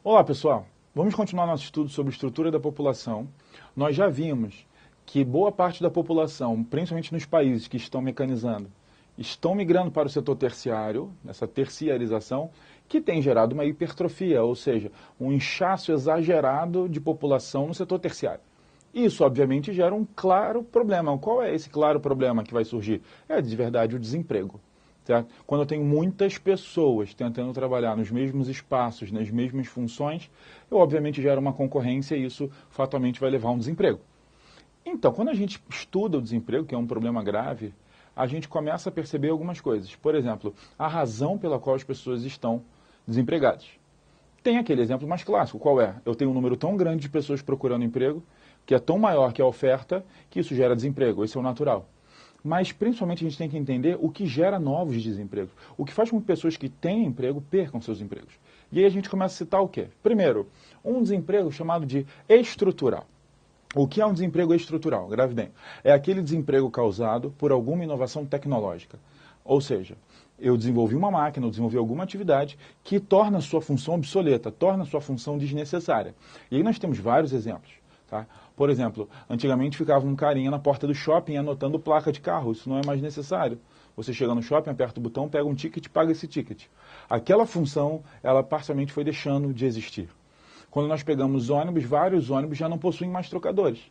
Olá, pessoal. Vamos continuar nosso estudo sobre estrutura da população. Nós já vimos que boa parte da população, principalmente nos países que estão mecanizando, estão migrando para o setor terciário, essa terciarização, que tem gerado uma hipertrofia, ou seja, um inchaço exagerado de população no setor terciário. Isso, obviamente, gera um claro problema. Qual é esse claro problema que vai surgir? É, de verdade, o desemprego. Certo? Quando eu tenho muitas pessoas tentando trabalhar nos mesmos espaços, nas mesmas funções, eu obviamente gero uma concorrência e isso fatalmente vai levar a um desemprego. Então, quando a gente estuda o desemprego, que é um problema grave, a gente começa a perceber algumas coisas. Por exemplo, a razão pela qual as pessoas estão desempregadas. Tem aquele exemplo mais clássico, qual é? Eu tenho um número tão grande de pessoas procurando emprego, que é tão maior que a oferta, que isso gera desemprego. Esse é o natural. Mas, principalmente, a gente tem que entender o que gera novos desempregos. O que faz com que pessoas que têm emprego percam seus empregos. E aí a gente começa a citar o quê? Primeiro, um desemprego chamado de estrutural. O que é um desemprego estrutural? Grave bem. É aquele desemprego causado por alguma inovação tecnológica. Ou seja, eu desenvolvi uma máquina, eu desenvolvi alguma atividade que torna a sua função obsoleta, torna a sua função desnecessária. E aí nós temos vários exemplos. Tá? Por exemplo, antigamente ficava um carinha na porta do shopping anotando placa de carro, isso não é mais necessário. Você chega no shopping, aperta o botão, pega um ticket e paga esse ticket. Aquela função, ela parcialmente foi deixando de existir. Quando nós pegamos ônibus, vários ônibus já não possuem mais trocadores.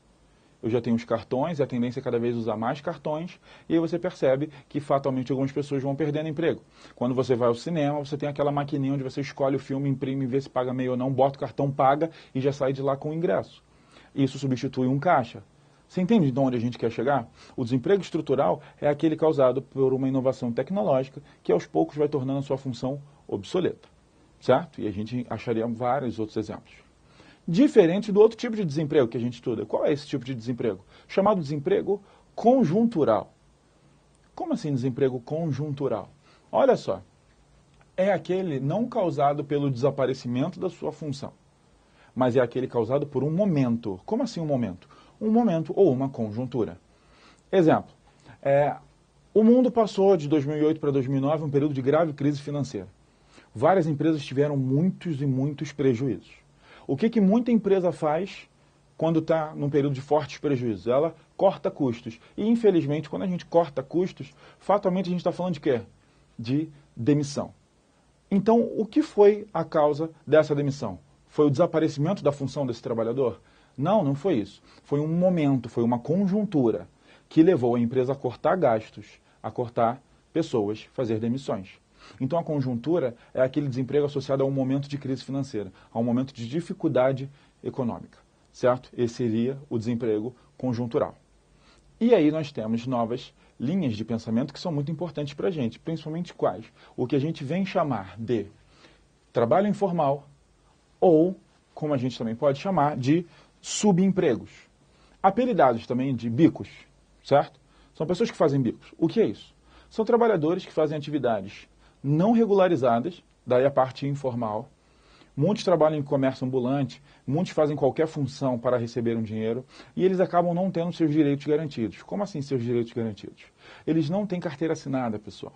Eu já tenho os cartões, e a tendência é cada vez usar mais cartões, e aí você percebe que fatalmente algumas pessoas vão perdendo emprego. Quando você vai ao cinema, você tem aquela maquininha onde você escolhe o filme, imprime, vê se paga meio ou não, bota o cartão, paga e já sai de lá com o ingresso. Isso substitui um caixa. Você entende de onde a gente quer chegar? O desemprego estrutural é aquele causado por uma inovação tecnológica que aos poucos vai tornando a sua função obsoleta. Certo? E a gente acharia vários outros exemplos. Diferente do outro tipo de desemprego que a gente estuda. Qual é esse tipo de desemprego? Chamado desemprego conjuntural. Como assim desemprego conjuntural? Olha só, é aquele não causado pelo desaparecimento da sua função, mas é aquele causado por um momento. Como assim um momento? Um momento ou uma conjuntura. Exemplo, o mundo passou de 2008 para 2009 um período de grave crise financeira. Várias empresas tiveram muitos e muitos prejuízos. O que muita empresa faz quando está num período de fortes prejuízos? Ela corta custos. E, infelizmente, quando a gente corta custos, fatalmente a gente está falando de quê? De demissão. Então, o que foi a causa dessa demissão? Foi o desaparecimento da função desse trabalhador? Não, não foi isso. Foi um momento, foi uma conjuntura que levou a empresa a cortar gastos, a cortar pessoas, fazer demissões. Então a conjuntura é aquele desemprego associado a um momento de crise financeira, a um momento de dificuldade econômica, certo? Esse seria o desemprego conjuntural. E aí nós temos novas linhas de pensamento que são muito importantes para a gente, principalmente quais? O que a gente vem chamar de trabalho informal, ou, como a gente também pode chamar, de subempregos. Apelidados também de bicos, certo? São pessoas que fazem bicos. O que é isso? São trabalhadores que fazem atividades não regularizadas, daí a parte informal. Muitos trabalham em comércio ambulante, muitos fazem qualquer função para receber um dinheiro, e eles acabam não tendo seus direitos garantidos. Como assim seus direitos garantidos? Eles não têm carteira assinada, pessoal.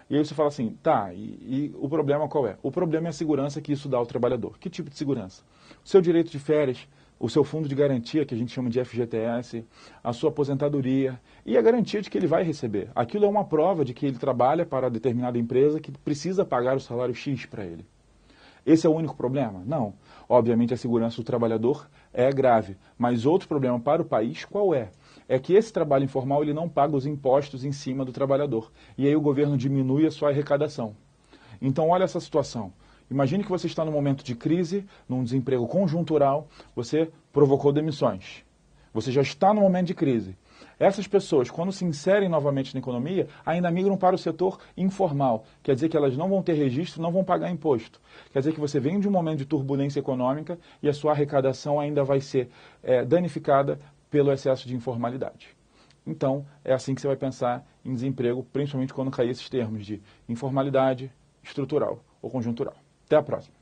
E aí você fala assim, tá, e o problema qual é? O problema é a segurança que isso dá ao trabalhador. Que tipo de segurança? O seu direito de férias, o seu fundo de garantia, que a gente chama de FGTS, a sua aposentadoria e a garantia de que ele vai receber. Aquilo é uma prova de que ele trabalha para determinada empresa que precisa pagar o salário X para ele. Esse é o único problema? Não. Obviamente a segurança do trabalhador é grave, mas outro problema para o país qual é? É que esse trabalho informal ele não paga os impostos em cima do trabalhador. E aí o governo diminui a sua arrecadação. Então olha essa situação. Imagine que você está num momento de crise, num desemprego conjuntural, você provocou demissões. Você já está no momento de crise. Essas pessoas, quando se inserem novamente na economia, ainda migram para o setor informal. Quer dizer que elas não vão ter registro, não vão pagar imposto. Quer dizer que você vem de um momento de turbulência econômica e a sua arrecadação ainda vai ser danificada pelo excesso de informalidade. Então, é assim que você vai pensar em desemprego, principalmente quando cair esses termos de informalidade, estrutural ou conjuntural. Até a próxima.